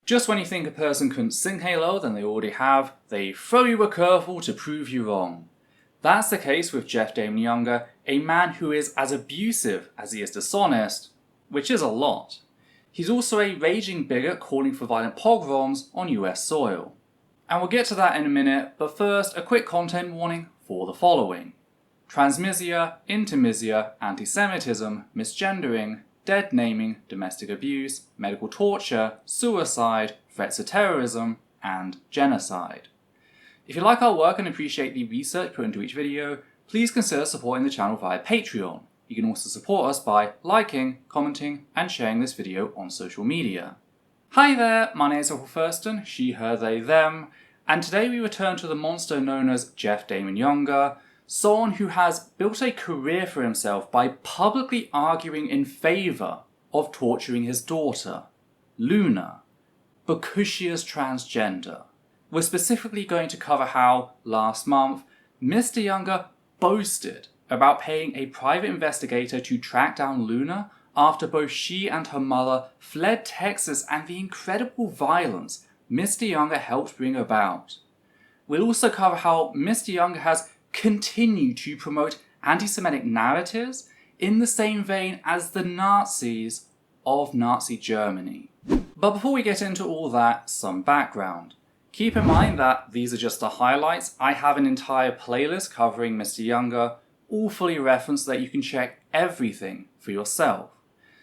Just when you think a person couldn't sink any lower than they already have, they throw you a curveball to prove you wrong. That's the case with Jeff Damon Younger, a man who is as abusive as he is dishonest, which is a lot. He's also a raging bigot calling for violent pogroms on US soil. And we'll get to that in a minute, but first a quick content warning for the following. Transmisia, intermisia, antisemitism, misgendering, dead naming, domestic abuse, medical torture, suicide, threats of terrorism, and genocide. If you like our work and appreciate the research put into each video, please consider supporting the channel via Patreon. You can also support us by liking, commenting, and sharing this video on social media. Hi there, my name is Uncle Thurston, she, her, they, them, and today we return to the monster known as Jeff Damon Younger, someone who has built a career for himself by publicly arguing in favour of torturing his daughter, Luna, because she is transgender. We're specifically going to cover how, last month, Mr. Younger boasted about paying a private investigator to track down Luna after both she and her mother fled Texas and the incredible violence Mr. Younger helped bring about. We'll also cover how Mr. Younger has continued to promote anti-Semitic narratives in the same vein as the Nazis of Nazi Germany. But before we get into all that, some background. Keep in mind that these are just the highlights. I have an entire playlist covering Mr. Younger, all fully referenced so that you can check everything for yourself.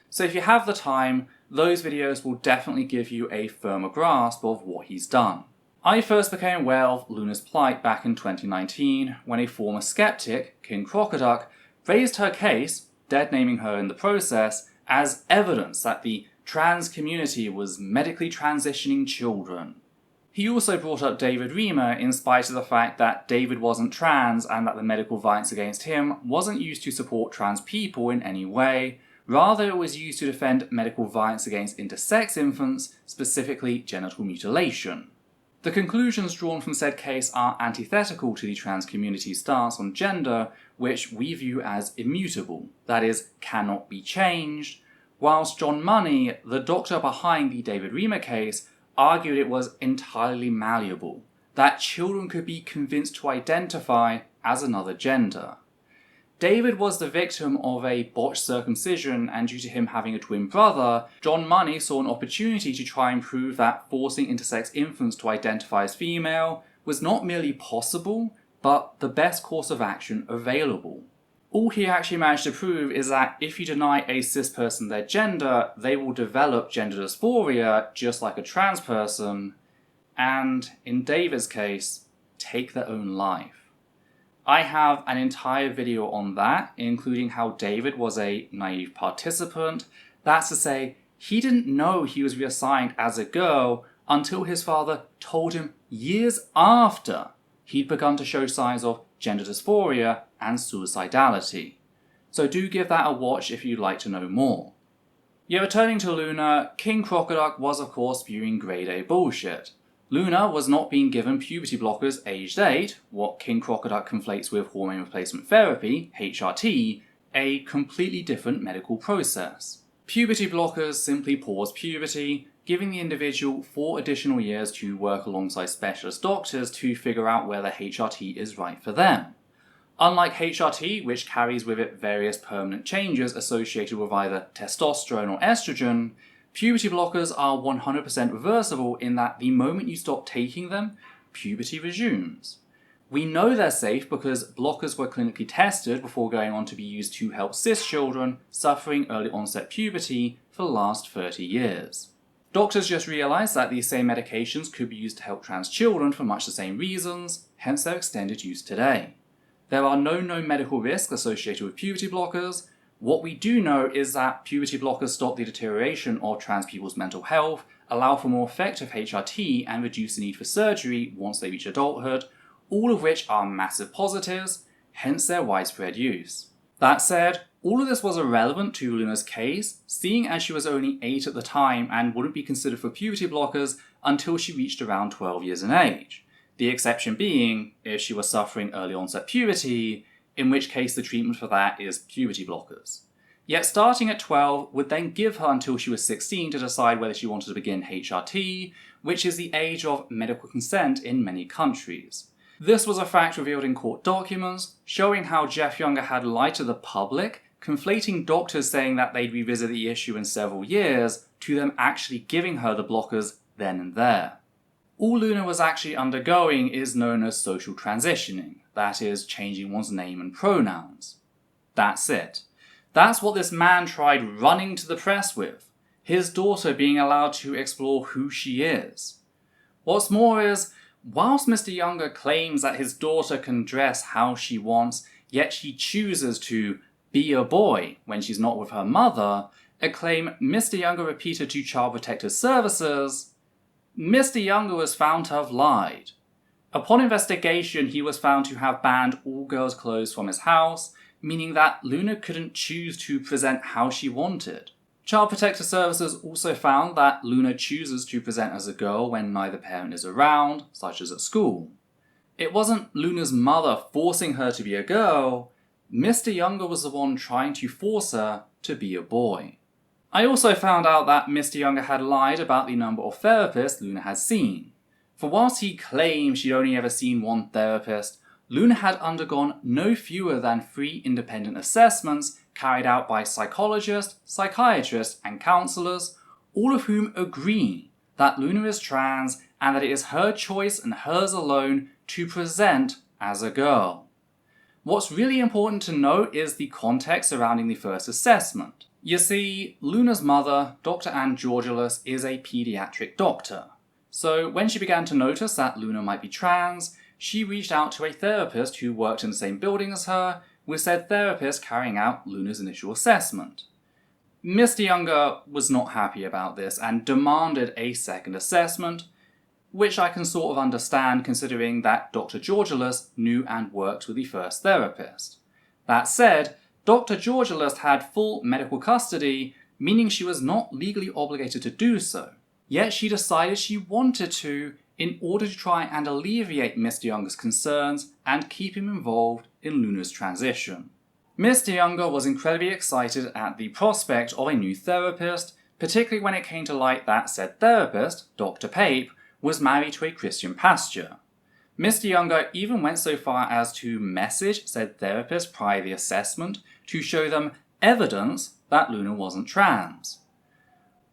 So if you have the time, those videos will definitely give you a firmer grasp of what he's done. I first became aware of Luna's plight back in 2019 when a former skeptic, King Crocoduck, raised her case, dead-naming her in the process, as evidence that the trans community was medically transitioning children. He also brought up David Reimer in spite of the fact that David wasn't trans and that the medical violence against him wasn't used to support trans people in any way, rather it was used to defend medical violence against intersex infants, specifically genital mutilation. The conclusions drawn from said case are antithetical to the trans community's stance on gender, which we view as immutable, that is, cannot be changed, whilst John Money, the doctor behind the David Reimer case, argued it was entirely malleable, that children could be convinced to identify as another gender. David was the victim of a botched circumcision, and due to him having a twin brother, John Money saw an opportunity to try and prove that forcing intersex infants to identify as female was not merely possible, but the best course of action available. All he actually managed to prove is that if you deny a cis person their gender, they will develop gender dysphoria just like a trans person, and, in David's case, take their own life. I have an entire video on that, including how David was a naive participant. That's to say, he didn't know he was reassigned as a girl until his father told him years after he'd begun to show signs of gender dysphoria and suicidality. So do give that a watch if you'd like to know more. Yet returning to Luna, King Crocoduck was of course spewing grade A bullshit. Luna was not being given puberty blockers aged 8, what King Crocoduck conflates with hormone replacement therapy, HRT, a completely different medical process. Puberty blockers simply pause puberty, giving the individual 4 additional years to work alongside specialist doctors to figure out whether HRT is right for them. Unlike HRT, which carries with it various permanent changes associated with either testosterone or estrogen, puberty blockers are 100% reversible in that the moment you stop taking them, puberty resumes. We know they're safe because blockers were clinically tested before going on to be used to help cis children suffering early onset puberty for the last 30 years. Doctors just realised that these same medications could be used to help trans children for much the same reasons, hence their extended use today. There are no known medical risks associated with puberty blockers. What we do know is that puberty blockers stop the deterioration of trans people's mental health, allow for more effective HRT, and reduce the need for surgery once they reach adulthood, all of which are massive positives, hence their widespread use. That said, all of this was irrelevant to Luna's case, seeing as she was only 8 at the time and wouldn't be considered for puberty blockers until she reached around 12 years in age. The exception being if she was suffering early onset puberty, in which case the treatment for that is puberty blockers. Yet starting at 12 would then give her until she was 16 to decide whether she wanted to begin HRT, which is the age of medical consent in many countries. This was a fact revealed in court documents, showing how Jeff Younger had lied to the public, conflating doctors saying that they'd revisit the issue in several years, to them actually giving her the blockers then and there. All Luna was actually undergoing is known as social transitioning, that is, changing one's name and pronouns. That's it. That's what this man tried running to the press with, his daughter being allowed to explore who she is. What's more is, whilst Mr. Younger claims that his daughter can dress how she wants, yet she chooses to be a boy when she's not with her mother, a claim Mr. Younger repeated to Child Protective Services, Mr. Younger was found to have lied. Upon investigation, he was found to have banned all girls' clothes from his house, meaning that Luna couldn't choose to present how she wanted. Child Protective Services also found that Luna chooses to present as a girl when neither parent is around, such as at school. It wasn't Luna's mother forcing her to be a girl, Mr. Younger was the one trying to force her to be a boy. I also found out that Mr. Younger had lied about the number of therapists Luna had seen. For whilst he claimed she'd only ever seen one therapist, Luna had undergone no fewer than 3 independent assessments carried out by psychologists, psychiatrists, and counsellors, all of whom agree that Luna is trans and that it is her choice and hers alone to present as a girl. What's really important to note is the context surrounding the first assessment. You see, Luna's mother, Dr. Ann Georgelas, is a paediatric doctor. So when she began to notice that Luna might be trans, she reached out to a therapist who worked in the same building as her, with said therapist carrying out Luna's initial assessment. Mr. Younger was not happy about this and demanded a second assessment, which I can sort of understand considering that Dr. Georgelas knew and worked with the first therapist. That said, Dr. Georgelas had full medical custody, meaning she was not legally obligated to do so. Yet she decided she wanted to in order to try and alleviate Mr. Younger's concerns and keep him involved in Luna's transition. Mr. Younger was incredibly excited at the prospect of a new therapist, particularly when it came to light that said therapist, Dr. Pape, was married to a Christian pastor. Mr. Younger even went so far as to message said therapist prior to the assessment to show them evidence that Luna wasn't trans.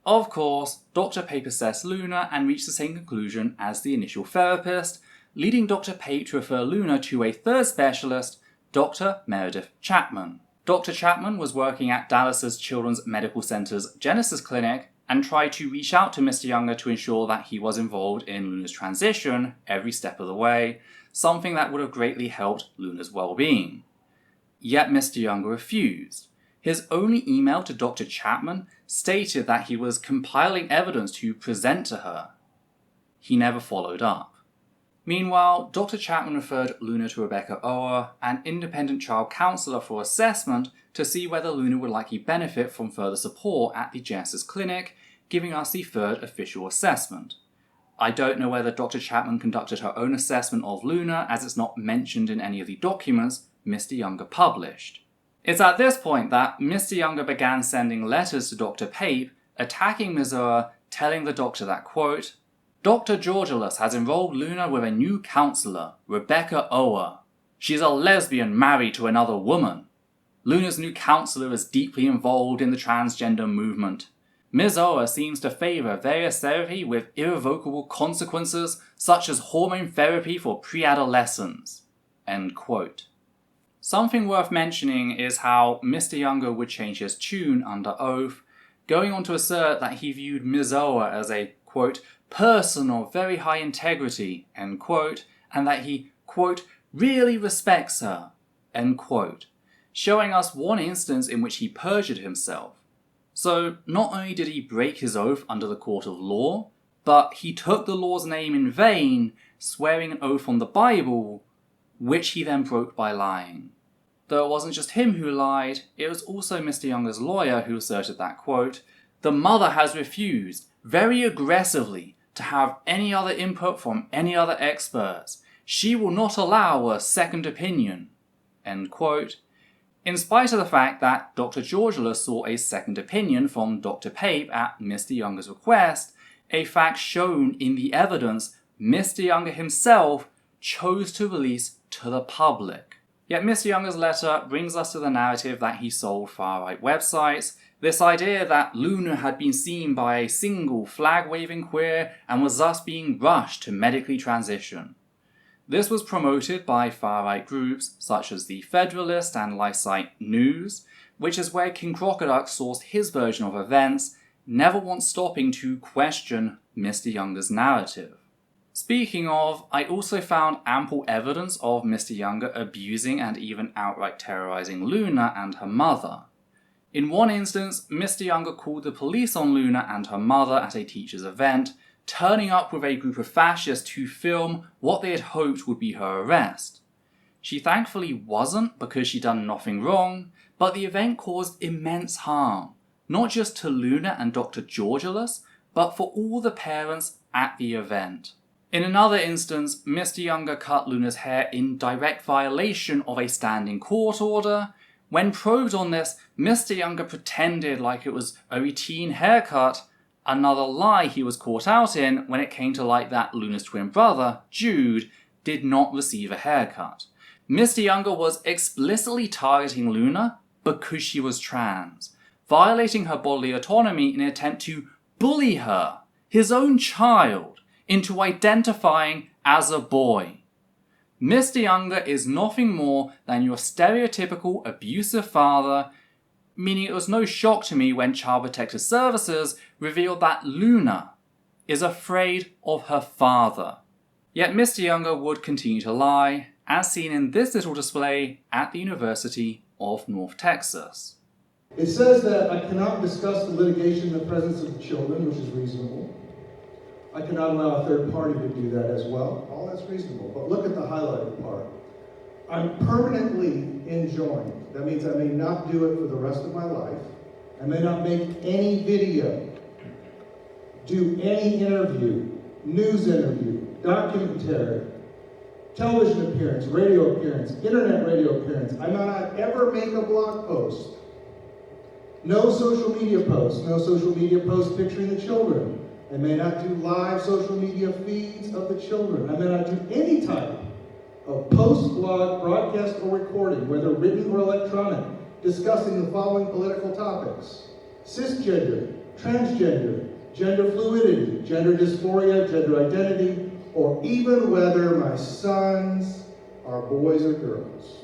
Of course, Dr. Pape assessed Luna and reached the same conclusion as the initial therapist, leading Dr. Pape to refer Luna to a third specialist, Dr. Meredith Chapman. Dr. Chapman was working at Dallas's Children's Medical Center's Genesis Clinic and tried to reach out to Mr. Younger to ensure that he was involved in Luna's transition every step of the way, something that would have greatly helped Luna's well-being. Yet Mr. Younger refused. His only email to Dr. Chapman stated that he was compiling evidence to present to her. He never followed up. Meanwhile, Dr. Chapman referred Luna to Rebecca Ower, an independent child counsellor, for assessment to see whether Luna would likely benefit from further support at the Genesis Clinic, giving us the third official assessment. I don't know whether Dr. Chapman conducted her own assessment of Luna, as it's not mentioned in any of the documents Mr. Younger published. It's at this point that Mr. Younger began sending letters to Dr. Pape, attacking Ms. Ower, telling the doctor that, quote, Dr. Georgelas has enrolled Luna with a new counsellor, Rebecca Ower. She's a lesbian married to another woman. Luna's new counsellor is deeply involved in the transgender movement. Ms. Ower seems to favour various therapy with irrevocable consequences, such as hormone therapy for pre-adolescents. End quote. Something worth mentioning is how Mr. Younger would change his tune under oath, going on to assert that he viewed Ms. Ower as a, quote, person of very high integrity, end quote, and that he, quote, really respects her, end quote, showing us one instance in which he perjured himself. So not only did he break his oath under the court of law, but he took the law's name in vain, swearing an oath on the Bible, which he then broke by lying. Though it wasn't just him who lied, it was also Mr. Younger's lawyer who asserted that, quote, the mother has refused, very aggressively, to have any other input from any other experts. She will not allow a second opinion, end quote, in spite of the fact that Dr. Georgula sought a second opinion from Dr. Pape at Mr. Younger's request, a fact shown in the evidence Mr. Younger himself chose to release to the public. Yet Mr. Younger's letter brings us to the narrative that he sold far-right websites, this idea that Luna had been seen by a single flag-waving queer and was thus being rushed to medically transition. This was promoted by far-right groups such as the Federalist and life site News, which is where King Crocoduck sourced his version of events, never once stopping to question Mr. Younger's narrative. Speaking of, I also found ample evidence of Mr. Younger abusing and even outright terrorizing Luna and her mother. In one instance, Mr. Younger called the police on Luna and her mother at a teacher's event, turning up with a group of fascists to film what they had hoped would be her arrest. She thankfully wasn't because she'd done nothing wrong, but the event caused immense harm, not just to Luna and Dr. Georgulus, but for all the parents at the event. In another instance, Mr. Younger cut Luna's hair in direct violation of a standing court order. When probed on this, Mr. Younger pretended like it was a routine haircut, another lie he was caught out in when it came to light that Luna's twin brother, Jude, did not receive a haircut. Mr. Younger was explicitly targeting Luna because she was trans, violating her bodily autonomy in an attempt to bully her, his own child, into identifying as a boy. Mr. Younger is nothing more than your stereotypical abusive father, meaning it was no shock to me when Child Protective Services revealed that Luna is afraid of her father. Yet Mr. Younger would continue to lie, as seen in this little display at the University of North Texas. It says that I cannot discuss the litigation in the presence of children, which is reasonable. I cannot allow a third party to do that as well. All that's reasonable. But look at the highlighted part. I'm permanently enjoined. That means I may not do it for the rest of my life. I may not make any video, do any interview, news interview, documentary, television appearance, radio appearance, internet radio appearance. I may not ever make a blog post. No social media posts. No social media posts picturing the children. I may not do live social media feeds of the children. I may not do any type of post, blog, broadcast, or recording, whether written or electronic, discussing the following political topics: cisgender, transgender, gender fluidity, gender dysphoria, gender identity, or even whether my sons are boys or girls.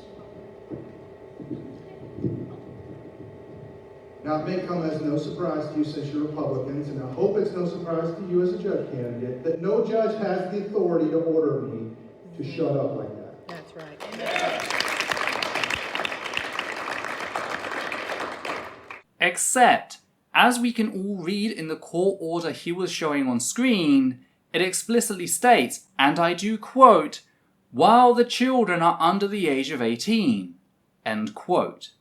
Now, it may come as no surprise to you since you're Republicans, and I hope it's no surprise to you as a judge candidate, that no judge has the authority to order me to shut up like that. That's right. Except, as we can all read in the court order he was showing on screen, it explicitly states, and I do quote, "while the children are under the age of 18, end quote.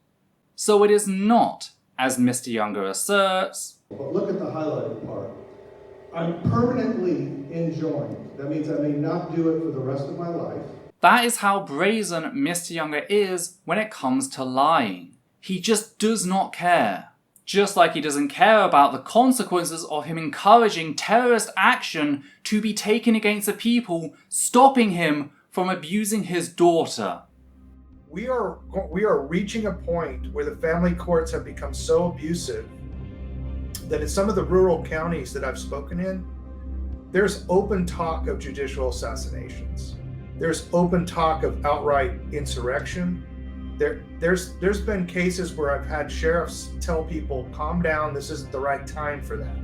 So it is not, as Mr. Younger asserts, But look at the highlighted part. I'm permanently enjoined. That means I may not do it for the rest of my life. That is how brazen Mr. Younger is when it comes to lying. He just does not care. Just like he doesn't care about the consequences of him encouraging terrorist action to be taken against the people stopping him from abusing his daughter. We are reaching a point where the family courts have become so abusive that in some of the rural counties that I've spoken in, there's open talk of judicial assassinations. There's open talk of outright insurrection. There's been cases where I've had sheriffs tell people, calm down, this isn't the right time for that.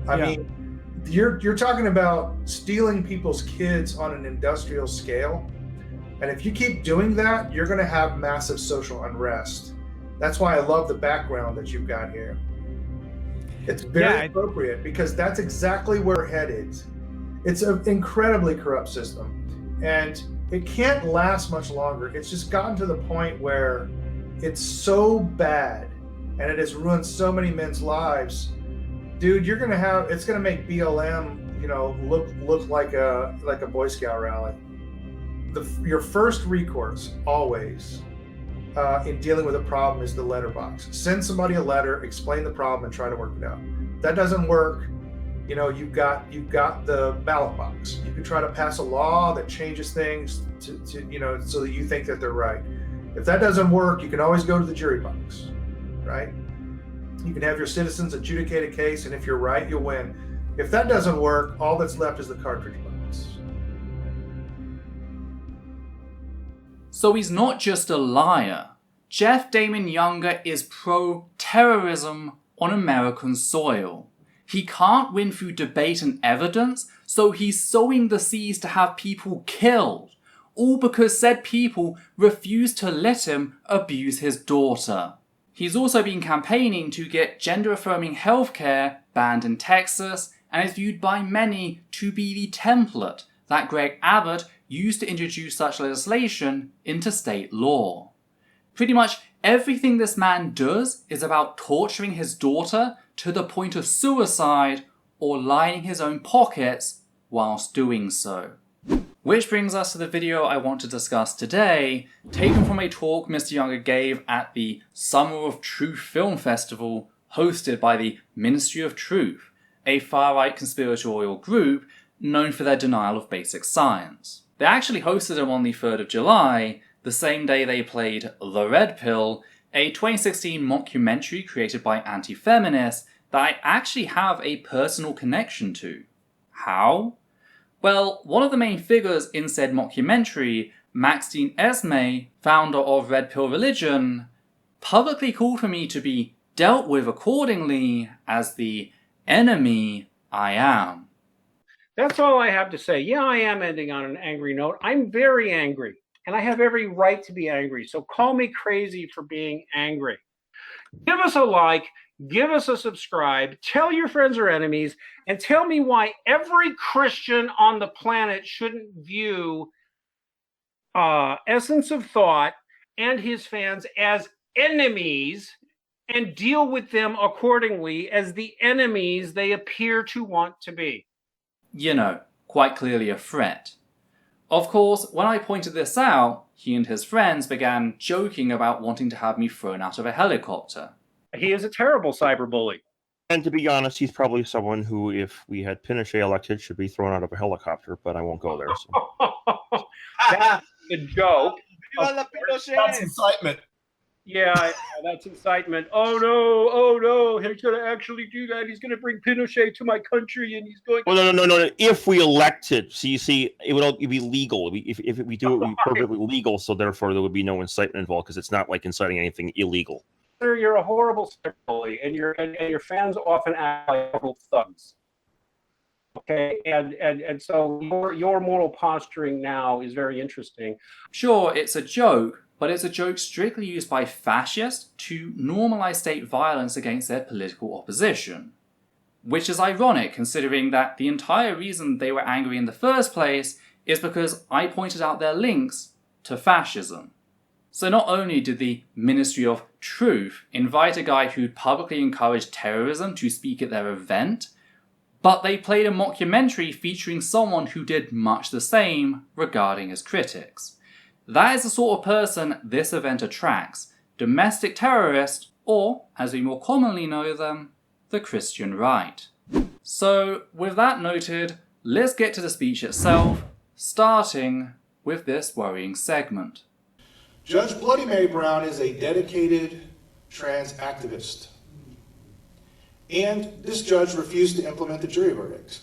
I mean, you're talking about stealing people's kids on an industrial scale. And if you keep doing that, you're going to have massive social unrest. That's why I love the background that you've got here. It's very appropriate because that's exactly where we're headed. It's an incredibly corrupt system, and it can't last much longer. It's just gotten to the point where it's so bad and it has ruined so many men's lives. Dude, it's going to make BLM, look like a Boy Scout rally. Your first recourse always in dealing with a problem is the letterbox. Send somebody a letter, explain the problem, and try to work it out. If that doesn't work, you've got the ballot box. You can try to pass a law that changes things to so that you think that they're right. If that doesn't work, you can always go to the jury box, right? You can have your citizens adjudicate a case, and if you're right, you'll win. If that doesn't work, all that's left is the cartridge box. So he's not just a liar. Jeff Damon Younger is pro-terrorism on American soil. He can't win through debate and evidence, so he's sowing the seeds to have people killed, all because said people refuse to let him abuse his daughter. He's also been campaigning to get gender-affirming healthcare banned in Texas, and is viewed by many to be the template that Greg Abbott used to introduce such legislation into state law. Pretty much everything this man does is about torturing his daughter to the point of suicide or lining his own pockets whilst doing so. Which brings us to the video I want to discuss today, taken from a talk Mr. Younger gave at the Summer of Truth Film Festival hosted by the Ministry of Truth, a far-right conspiratorial group known for their denial of basic science. They actually hosted him on the 3rd of July, the same day they played The Red Pill, a 2016 mockumentary created by anti-feminists that I actually have a personal connection to. How? Well, one of the main figures in said mockumentary, Maxine Esme, founder of Red Pill Religion, publicly called for me to be dealt with accordingly as the enemy I am. That's all I have to say. Yeah, I am ending on an angry note. I'm very angry, and I have every right to be angry. So call me crazy for being angry. Give us a like, give us a subscribe, tell your friends or enemies, and tell me why every Christian on the planet shouldn't view Essence of Thought and his fans as enemies and deal with them accordingly as the enemies they appear to want to be. Quite clearly a threat. Of course, when I pointed this out, he and his friends began joking about wanting to have me thrown out of a helicopter. He is a terrible cyberbully. And to be honest, he's probably someone who, if we had Pinochet elected, should be thrown out of a helicopter, but I won't go there. So. That's the joke. That's incitement. Yeah, that's incitement. Oh no, he's going to actually do that. He's going to bring Pinochet to my country, and he's going to... Well, no. If we elected, so you see, it'd be legal. If we do it, it would be perfectly legal, so therefore there would be no incitement involved, because it's not like inciting anything illegal. Sir, you're a horrible bully, and your fans often act like horrible thugs. Okay, and so your moral posturing now is very interesting. Sure, it's a joke, but it's a joke strictly used by fascists to normalize state violence against their political opposition. Which is ironic, considering that the entire reason they were angry in the first place is because I pointed out their links to fascism. So not only did the Ministry of Truth invite a guy who'd publicly encouraged terrorism to speak at their event, but they played a mockumentary featuring someone who did much the same regarding his critics. That is the sort of person this event attracts: domestic terrorists, or, as we more commonly know them, the Christian right. So, with that noted, let's get to the speech itself, starting with this worrying segment. Judge Bloody Mary Brown is a dedicated trans activist. And this judge refused to implement the jury verdict.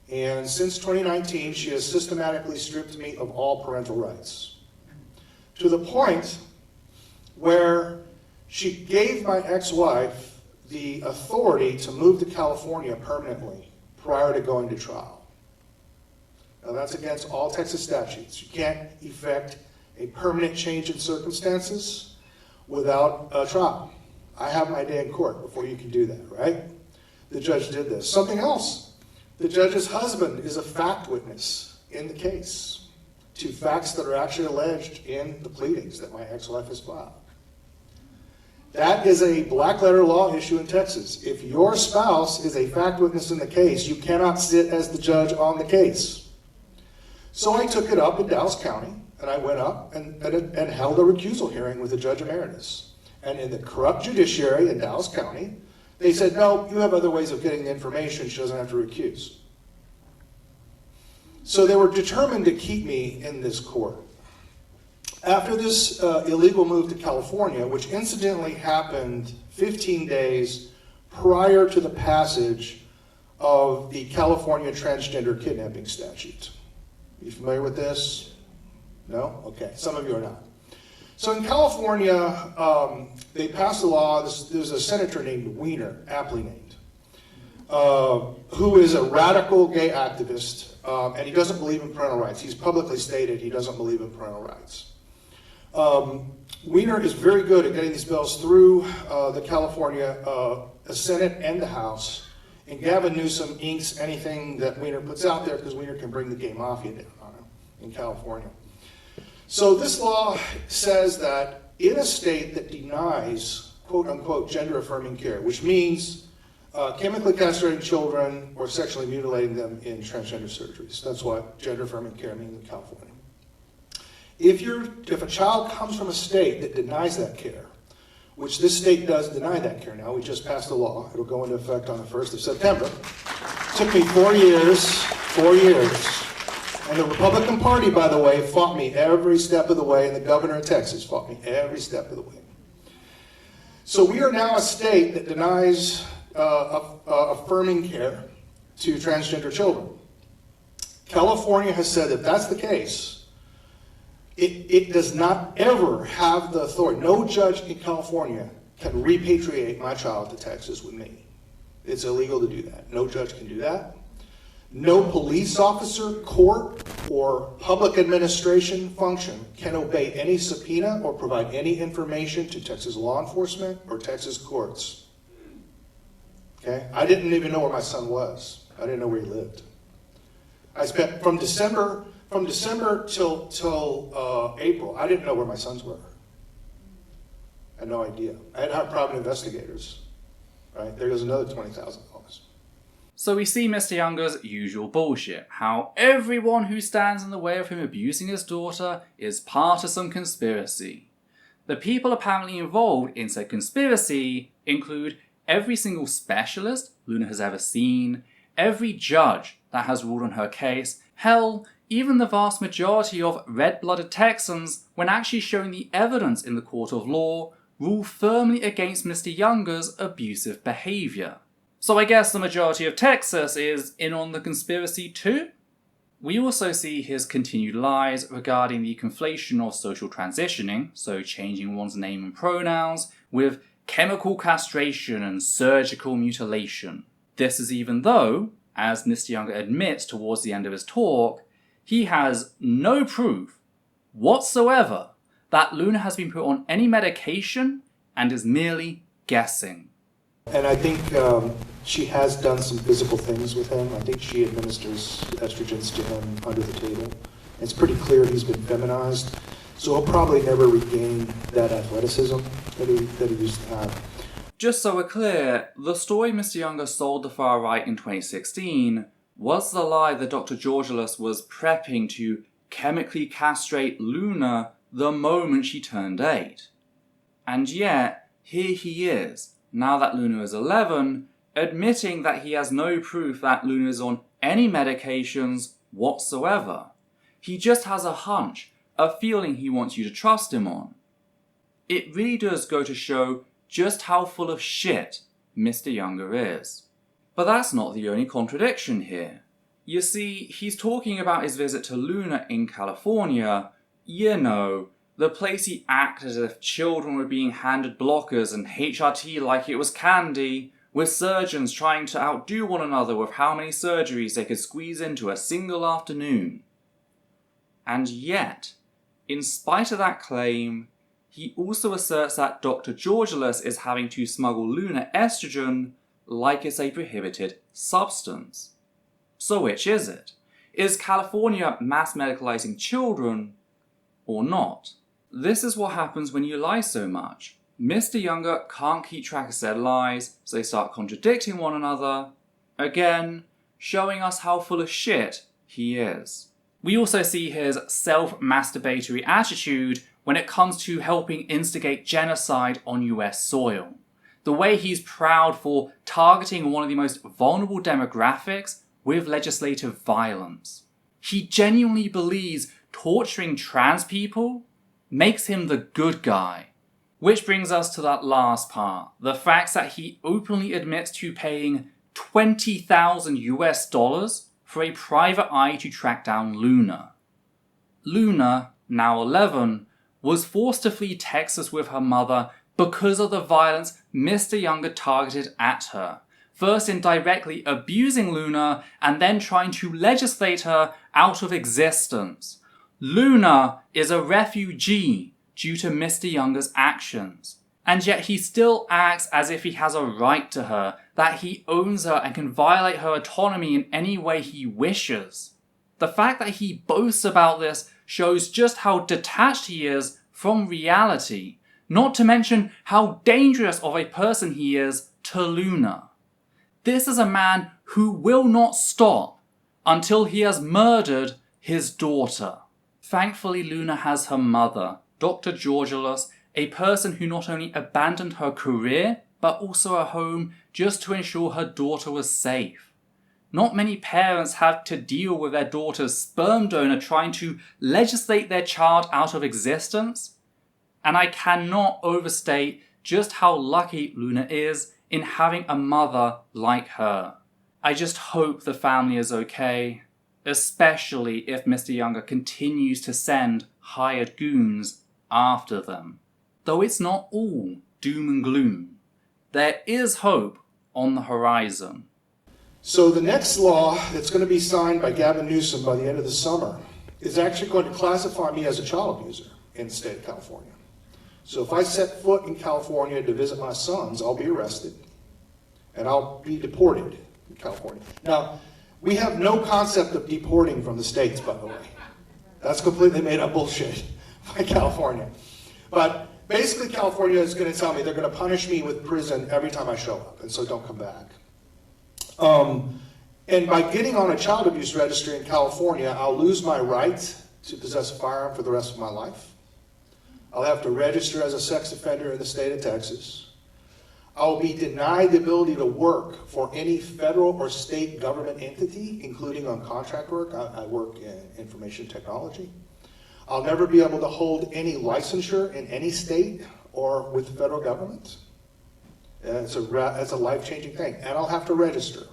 And since 2019, she has systematically stripped me of all parental rights, to the point where she gave my ex-wife the authority to move to California permanently prior to going to trial. Now that's against all Texas statutes. You can't effect a permanent change in circumstances without a trial. I have my day in court before you can do that, right? The judge did this. Something else. The judge's husband is a fact witness in the case to facts that are actually alleged in the pleadings that my ex-wife has filed. That is a black letter law issue in Texas. If your spouse is a fact witness in the case, you cannot sit as the judge on the case. So I took it up in Dallas County, And I went up and held a recusal hearing with the judge emeritus. And in the corrupt judiciary in Dallas County, they said, no, you have other ways of getting the information. She doesn't have to recuse. So they were determined to keep me in this court. After this illegal move to California, which incidentally happened 15 days prior to the passage of the California transgender kidnapping statute. Are you familiar with this? No? Okay, some of you are not. So in California, they passed a law. There's a senator named Weiner, aptly named, who is a radical gay activist, and he doesn't believe in parental rights. He's publicly stated he doesn't believe in parental rights. Weiner is very good at getting these bills through the California Senate and the House, and Gavin Newsom inks anything that Weiner puts out there because Weiner can bring the gay mafia down on him in California. So this law says that in a state that denies, quote unquote, gender affirming care, which means chemically castrating children or sexually mutilating them in transgender surgeries. That's what gender affirming care means in California. If a child comes from a state that denies that care, which this state does deny that care now, we just passed a law, it'll go into effect on the 1st of September. It took me 4 years. And the Republican Party, by the way, fought me every step of the way, and the governor of Texas fought me every step of the way. So we are now a state that denies affirming care to transgender children. California has said that that's the case. It does not ever have the authority. No judge in California can repatriate my child to Texas with me. It's illegal to do that. No judge can do that. No police officer, court, or public administration function can obey any subpoena or provide any information to Texas law enforcement or Texas courts. Okay? I didn't even know where my son was. I didn't know where he lived. I spent from December till April, I didn't know where my sons were. I had no idea. I had to have private investigators. Right? There goes another $20,000. So we see Mr. Younger's usual bullshit, how everyone who stands in the way of him abusing his daughter is part of some conspiracy. The people apparently involved in said conspiracy include every single specialist Luna has ever seen, every judge that has ruled on her case, hell, even the vast majority of red-blooded Texans, when actually showing the evidence in the court of law, rule firmly against Mr. Younger's abusive behaviour. So I guess the majority of Texas is in on the conspiracy too? We also see his continued lies regarding the conflation of social transitioning, so changing one's name and pronouns, with chemical castration and surgical mutilation. This is even though, as Mr. Younger admits towards the end of his talk, he has no proof whatsoever that Luna has been put on any medication and is merely guessing. And I think she has done some physical things with him. I think she administers estrogens to him under the table. It's pretty clear he's been feminized, so he'll probably never regain that athleticism that he used to have. Just so we're clear, the story Mr. Younger sold the far right in 2016 was the lie that Dr. Georgelus was prepping to chemically castrate Luna the moment she turned 8. And yet, here he is, now that Luna is 11, admitting that he has no proof that Luna is on any medications whatsoever. He just has a hunch, a feeling he wants you to trust him on. It really does go to show just how full of shit Mr. Younger is. But that's not the only contradiction here. You see, he's talking about his visit to Luna in California, you know, the place he acted as if children were being handed blockers and HRT like it was candy, with surgeons trying to outdo one another with how many surgeries they could squeeze into a single afternoon. And yet, in spite of that claim, he also asserts that Dr. Georgelus is having to smuggle Luna estrogen like it's a prohibited substance. So which is it? Is California mass medicalizing children or not? This is what happens when you lie so much. Mr. Younger can't keep track of said lies, so they start contradicting one another, again, showing us how full of shit he is. We also see his self-masturbatory attitude when it comes to helping instigate genocide on US soil. The way he's proud for targeting one of the most vulnerable demographics with legislative violence. He genuinely believes torturing trans people makes him the good guy. Which brings us to that last part, the fact that he openly admits to paying $20,000 US for a private eye to track down Luna. Luna, now 11, was forced to flee Texas with her mother because of the violence Mr. Younger targeted at her, first indirectly abusing Luna and then trying to legislate her out of existence. Luna is a refugee due to Mr. Younger's actions, and yet he still acts as if he has a right to her, that he owns her and can violate her autonomy in any way he wishes. The fact that he boasts about this shows just how detached he is from reality, not to mention how dangerous of a person he is to Luna. This is a man who will not stop until he has murdered his daughter. Thankfully, Luna has her mother, Dr. Georgilus, a person who not only abandoned her career, but also her home just to ensure her daughter was safe. Not many parents have to deal with their daughter's sperm donor trying to legislate their child out of existence, and I cannot overstate just how lucky Luna is in having a mother like her. I just hope the family is okay, especially if Mr. Younger continues to send hired goons after them. Though it's not all doom and gloom, there is hope on the horizon. So the next law that's going to be signed by Gavin Newsom by the end of the summer is actually going to classify me as a child abuser in the state of California. So if I set foot in California to visit my sons, I'll be arrested and I'll be deported in California. Now, we have no concept of deporting from the states, by the way. That's completely made up bullshit by California. But basically, California is going to tell me they're going to punish me with prison every time I show up, and so don't come back. And by getting on a child abuse registry in California, I'll lose my right to possess a firearm for the rest of my life. I'll have to register as a sex offender in the state of Texas. I'll be denied the ability to work for any federal or state government entity, including on contract work. I work in information technology. I'll never be able to hold any licensure in any state or with the federal government. It's a life-changing thing. And I'll have to register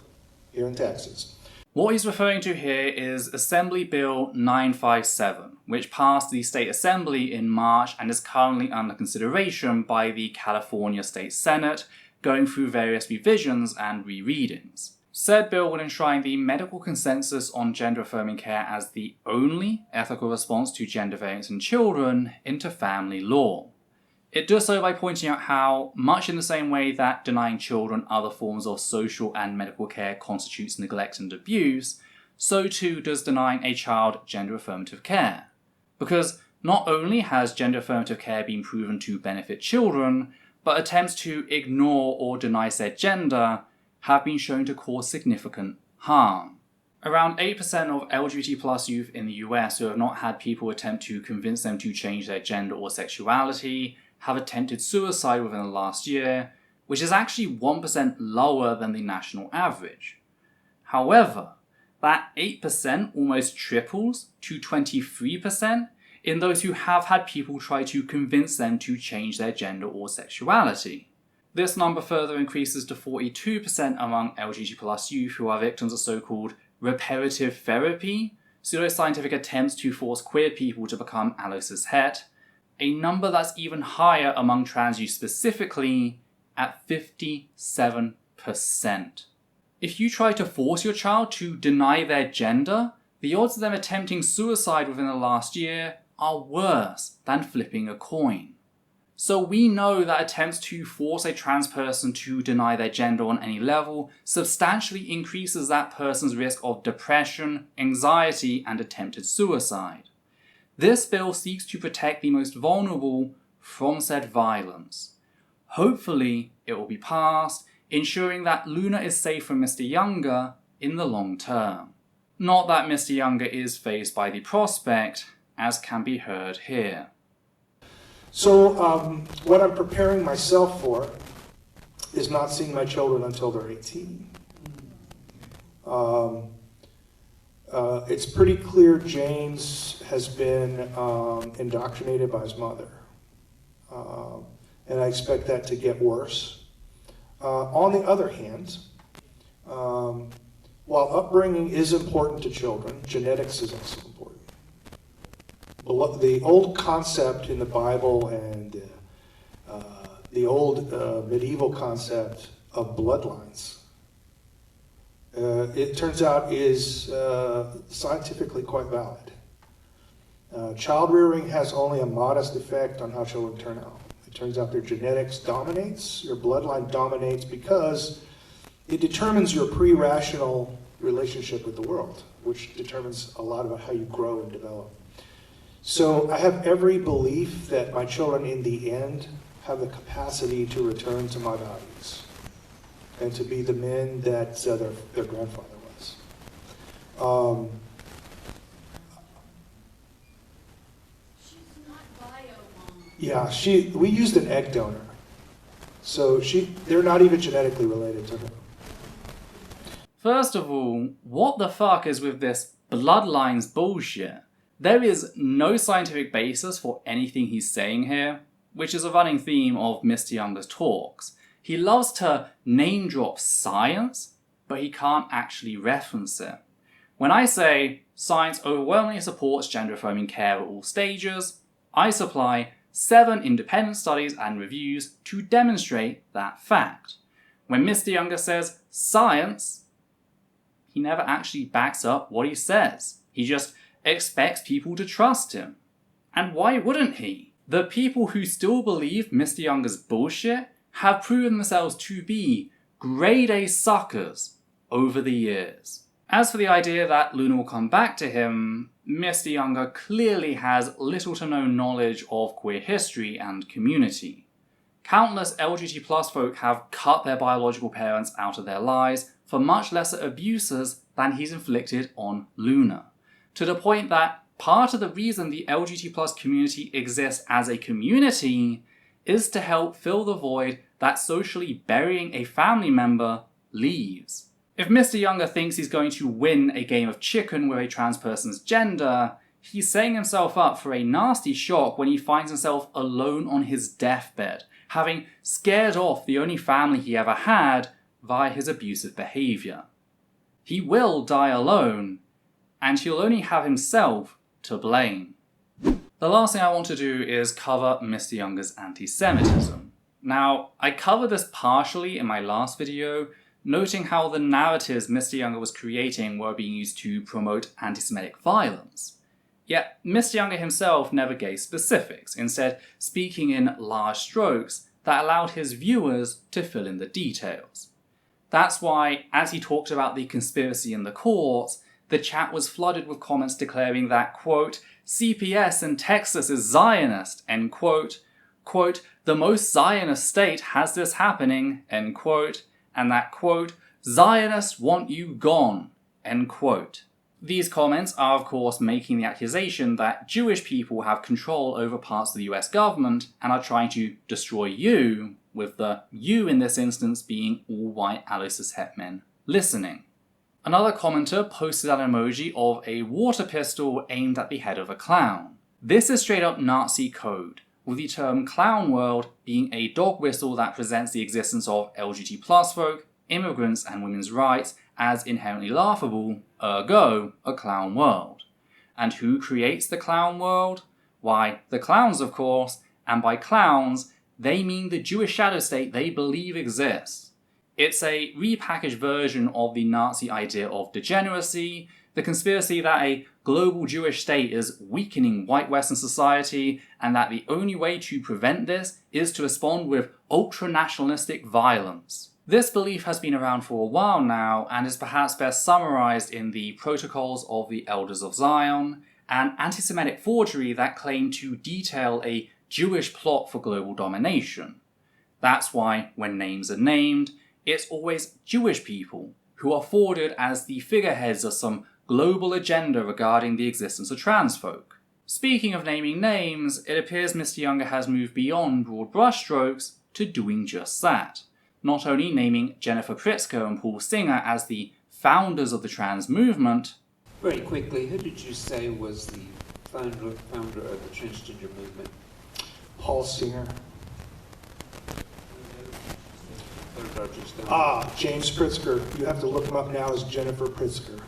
here in Texas. What he's referring to here is Assembly Bill 957, which passed the State Assembly in March and is currently under consideration by the California State Senate, going through various revisions and rereadings. Said bill would enshrine the medical consensus on gender-affirming care as the only ethical response to gender variance in children into family law. It does so by pointing out how, much in the same way that denying children other forms of social and medical care constitutes neglect and abuse, so too does denying a child gender-affirmative care. Because not only has gender-affirmative care been proven to benefit children, but attempts to ignore or deny said gender have been shown to cause significant harm. Around 8% of LGBT+ youth in the US who have not had people attempt to convince them to change their gender or sexuality have attempted suicide within the last year, which is actually 1% lower than the national average. However, that 8% almost triples to 23% in those who have had people try to convince them to change their gender or sexuality. This number further increases to 42% among LGBT+ youth who are victims of so-called reparative therapy, pseudoscientific attempts to force queer people to become allo-cis-het, a number that's even higher among trans youth specifically, at 57%. If you try to force your child to deny their gender, the odds of them attempting suicide within the last year are worse than flipping a coin. So we know that attempts to force a trans person to deny their gender on any level substantially increases that person's risk of depression, anxiety, and attempted suicide. This bill seeks to protect the most vulnerable from said violence. Hopefully, it will be passed, ensuring that Luna is safe from Mr. Younger in the long term. Not that Mr. Younger is fazed by the prospect, as can be heard here. So what I'm preparing myself for is not seeing my children until they're 18. It's pretty clear James has been indoctrinated by his mother. And I expect that to get worse. On the other hand, while upbringing is important to children, genetics is also important. The old concept in the Bible and the old medieval concept of bloodlines, it turns out is scientifically quite valid. Child rearing has only a modest effect on how children turn out. It turns out their genetics dominates, your bloodline dominates, because it determines your pre-rational relationship with the world, which determines a lot about how you grow and develop. So I have every belief that my children in the end have the capacity to return to my values and to be the men that their grandfather was. She's not bio, Mom. Yeah, we used an egg donor. So they're not even genetically related to her. First of all, what the fuck is with this bloodlines bullshit? There is no scientific basis for anything he's saying here, which is a running theme of Mr. Younger's talks. He loves to name drop science, but he can't actually reference it. When I say science overwhelmingly supports gender-affirming care at all stages, I supply 7 independent studies and reviews to demonstrate that fact. When Mr. Younger says science, he never actually backs up what he says. He just expects people to trust him. And why wouldn't he? The people who still believe Mr. Younger's bullshit have proven themselves to be grade A suckers over the years. As for the idea that Luna will come back to him, Mr. Younger clearly has little to no knowledge of queer history and community. Countless LGBT+ folk have cut their biological parents out of their lives for much lesser abuses than he's inflicted on Luna, to the point that part of the reason the LGBT+ community exists as a community is to help fill the void that socially burying a family member leaves. If Mr. Younger thinks he's going to win a game of chicken with a trans person's gender, he's setting himself up for a nasty shock when he finds himself alone on his deathbed, having scared off the only family he ever had via his abusive behaviour. He will die alone, and he'll only have himself to blame. The last thing I want to do is cover Mr. Younger's anti-Semitism. Now, I covered this partially in my last video, noting how the narratives Mr. Younger was creating were being used to promote anti-Semitic violence. Yet, Mr. Younger himself never gave specifics, instead speaking in large strokes that allowed his viewers to fill in the details. That's why, as he talked about the conspiracy in the courts, the chat was flooded with comments declaring that, quote, CPS in Texas is Zionist, end quote, quote, the most Zionist state has this happening, end quote, and that, quote, Zionists want you gone, end quote. These comments are of course making the accusation that Jewish people have control over parts of the US government and are trying to destroy you, with the you in this instance being all white allocis het men listening. Another commenter posted an emoji of a water pistol aimed at the head of a clown. This is straight up Nazi code, with the term clown world being a dog whistle that presents the existence of LGBT+ folk, immigrants and women's rights as inherently laughable, ergo, a clown world. And who creates the clown world? Why, the clowns of course, and by clowns, they mean the Jewish shadow state they believe exists. It's a repackaged version of the Nazi idea of degeneracy, the conspiracy that a global Jewish state is weakening white Western society, and that the only way to prevent this is to respond with ultra-nationalistic violence. This belief has been around for a while now, and is perhaps best summarized in the Protocols of the Elders of Zion, an anti-Semitic forgery that claimed to detail a Jewish plot for global domination. That's why, when names are named, it's always Jewish people who are forwarded as the figureheads of some global agenda regarding the existence of trans folk. Speaking of naming names, it appears Mr. Younger has moved beyond broad brushstrokes to doing just that, not only naming Jennifer Pritzker and Paul Singer as the founders of the trans movement. Very quickly, who did you say was the founder of the transgender movement? Paul Singer. James Pritzker. You have to look him up now as Jennifer Pritzker.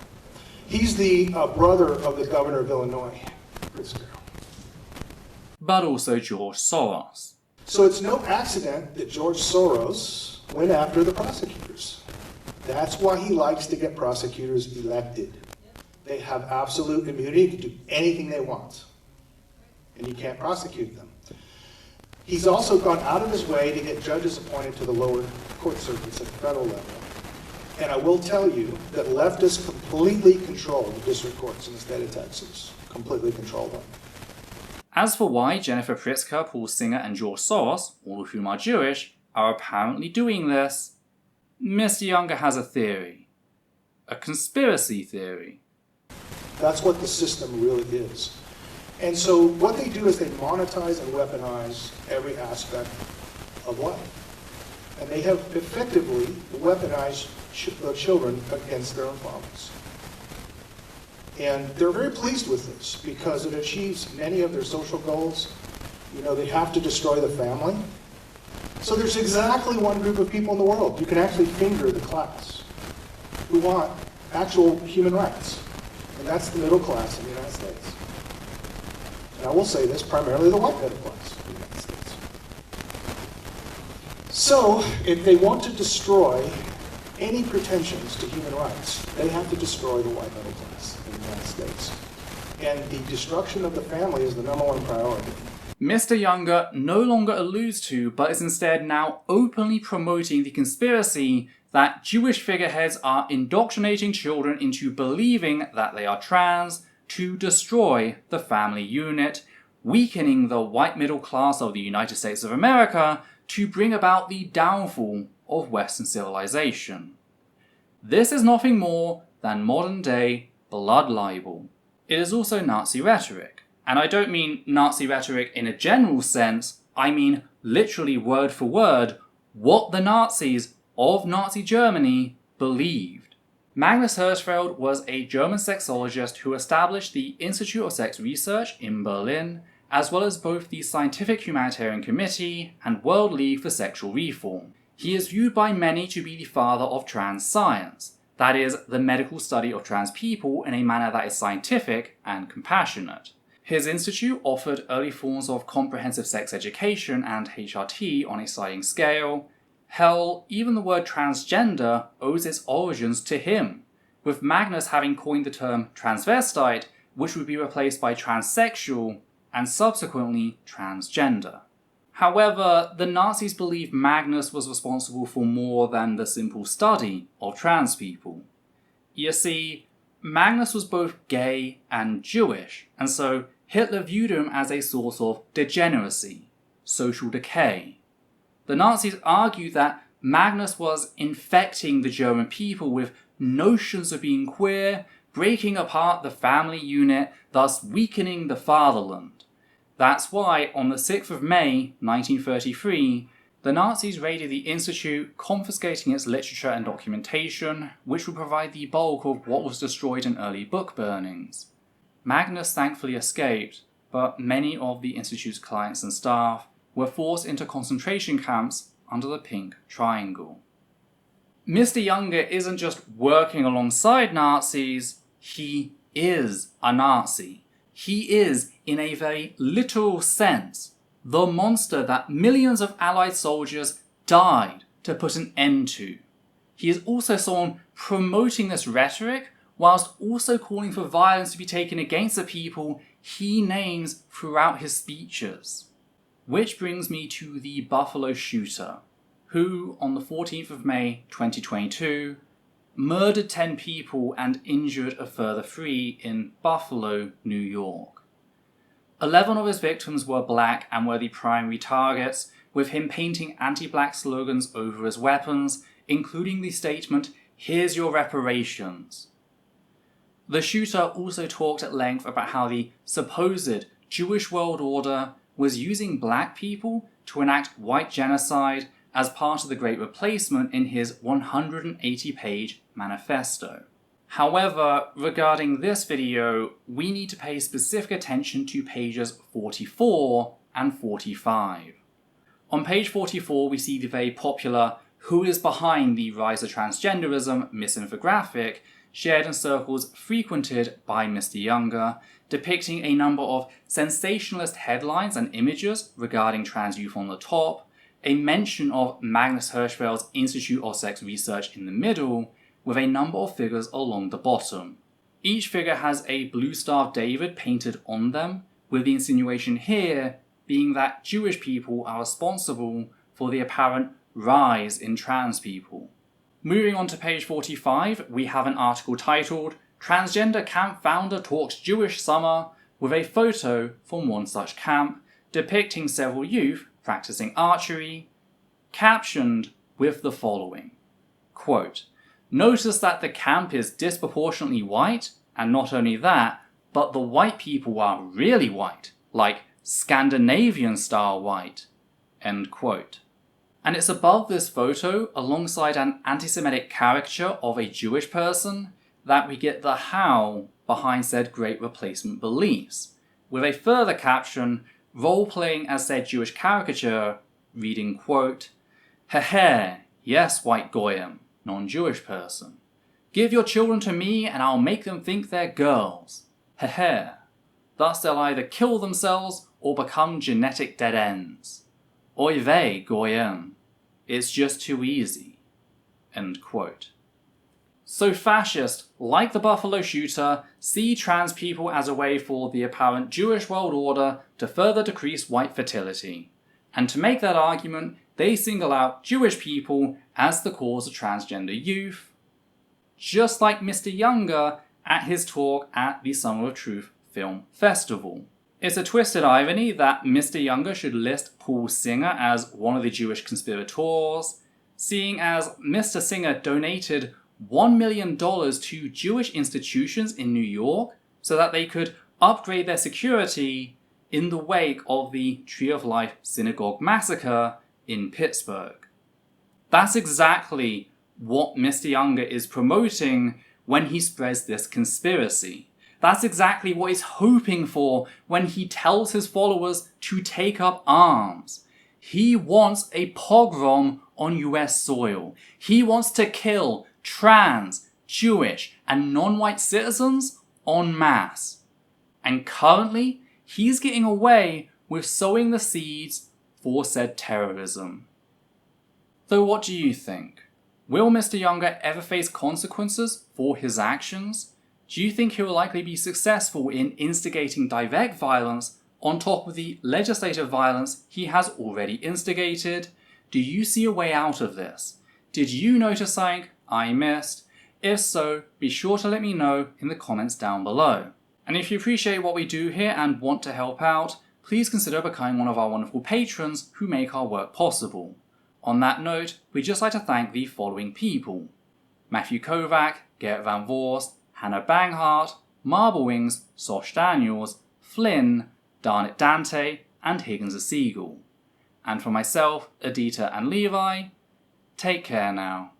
He's the brother of the governor of Illinois, Pritzker. But also George Soros. So it's no accident that George Soros went after the prosecutors. That's why he likes to get prosecutors elected. They have absolute immunity to do anything they want, and you can't prosecute them. He's also gone out of his way to get judges appointed to the lower court circuits at the federal level. And I will tell you that leftists completely control the district courts in the state of Texas. Completely control them. As for why Jennifer Pritzker, Paul Singer, and George Soros, all of whom are Jewish, are apparently doing this, Mr. Younger has a theory. A conspiracy theory. That's what the system really is. And so what they do is they monetize and weaponize every aspect of life. And they have effectively weaponized the children against their own fathers. And they're very pleased with this because it achieves many of their social goals. You know, they have to destroy the family. So there's exactly one group of people in the world. You can actually finger the class who want actual human rights. And that's the middle class in the United States. And I will say this, primarily the white middle class in the United States. So if they want to destroy any pretensions to human rights, they have to destroy the white middle class in the United States. And the destruction of the family is the number one priority. Mr. Younger no longer alludes to, but is instead now openly promoting the conspiracy that Jewish figureheads are indoctrinating children into believing that they are trans to destroy the family unit, weakening the white middle class of the United States of America to bring about the downfall of Western civilization. This is nothing more than modern-day blood libel. It is also Nazi rhetoric. And I don't mean Nazi rhetoric in a general sense, I mean literally word for word what the Nazis of Nazi Germany believed. Magnus Hirschfeld was a German sexologist who established the Institute of Sex Research in Berlin, as well as both the Scientific Humanitarian Committee and World League for Sexual Reform. He is viewed by many to be the father of trans science, that is, the medical study of trans people in a manner that is scientific and compassionate. His institute offered early forms of comprehensive sex education and HRT on a sliding scale. Hell, even the word transgender owes its origins to him, with Magnus having coined the term transvestite, which would be replaced by transsexual and subsequently transgender. However, the Nazis believed Magnus was responsible for more than the simple study of trans people. You see, Magnus was both gay and Jewish, and so Hitler viewed him as a source of degeneracy, social decay. The Nazis argued that Magnus was infecting the German people with notions of being queer, breaking apart the family unit, thus weakening the fatherland. That's why, on the 6th of May, 1933, the Nazis raided the Institute, confiscating its literature and documentation, which would provide the bulk of what was destroyed in early book burnings. Magnus thankfully escaped, but many of the Institute's clients and staff were forced into concentration camps under the Pink Triangle. Mr. Younger isn't just working alongside Nazis, he is a Nazi. He is, in a very literal sense, the monster that millions of Allied soldiers died to put an end to. He is also someone promoting this rhetoric whilst also calling for violence to be taken against the people he names throughout his speeches. Which brings me to the Buffalo shooter, who, on the 14th of May 2022, murdered 10 people and injured a further 3 in Buffalo, New York. 11 of his victims were black and were the primary targets, with him painting anti-black slogans over his weapons, including the statement, "Here's your reparations." The shooter also talked at length about how the supposed Jewish world order was using black people to enact white genocide as part of the Great Replacement in his 180-page manifesto. However, regarding this video, we need to pay specific attention to pages 44 and 45. On page 44, we see the very popular "Who is behind the rise of transgenderism" misinfographic shared in circles frequented by Mr. Younger, depicting a number of sensationalist headlines and images regarding trans youth on the top, a mention of Magnus Hirschfeld's Institute of Sex Research in the middle, with a number of figures along the bottom. Each figure has a blue Star of David painted on them, with the insinuation here being that Jewish people are responsible for the apparent rise in trans people. Moving on to page 45, we have an article titled "Transgender Camp Founder Talks Jewish Summer," with a photo from one such camp depicting several youth practicing archery, captioned with the following, quote, "Notice that the camp is disproportionately white, and not only that, but the white people are really white, like Scandinavian style white," end quote. And it's above this photo, alongside an anti-Semitic caricature of a Jewish person, that we get the how behind said Great Replacement beliefs, with a further caption role-playing as said Jewish caricature, reading, quote, "Hehe, yes, white goyim, non-Jewish person. Give your children to me and I'll make them think they're girls. Hehe. Thus they'll either kill themselves or become genetic dead ends. Oy vey, goyim. It's just too easy." End quote. So fascists, like the Buffalo shooter, see trans people as a way for the apparent Jewish world order to further decrease white fertility. And to make that argument, they single out Jewish people as the cause of transgender youth. Just like Mr. Younger at his talk at the Summer of Truth Film Festival. It's a twisted irony that Mr. Younger should list Paul Singer as one of the Jewish conspirators, seeing as Mr. Singer donated $1 million to Jewish institutions in New York so that they could upgrade their security in the wake of the Tree of Life Synagogue massacre in Pittsburgh. That's exactly what Mr. Younger is promoting when he spreads this conspiracy. That's exactly what he's hoping for when he tells his followers to take up arms. He wants a pogrom on US soil. He wants to kill trans, Jewish, and non-white citizens en masse. And currently, he's getting away with sowing the seeds for said terrorism. Though what do you think? Will Mr. Younger ever face consequences for his actions? Do you think he will likely be successful in instigating direct violence on top of the legislative violence he has already instigated? Do you see a way out of this? Did you notice something I missed? If so, be sure to let me know in the comments down below. And if you appreciate what we do here and want to help out, please consider becoming one of our wonderful patrons who make our work possible. On that note, we'd just like to thank the following people: Matthew Kovac, Gerrit Van Voorst, Hannah Banghart, Marble Wings, Sosh Daniels, Flynn, Darnit Dante, and Higgins a Seagull. And for myself, Adita and Levi, take care now.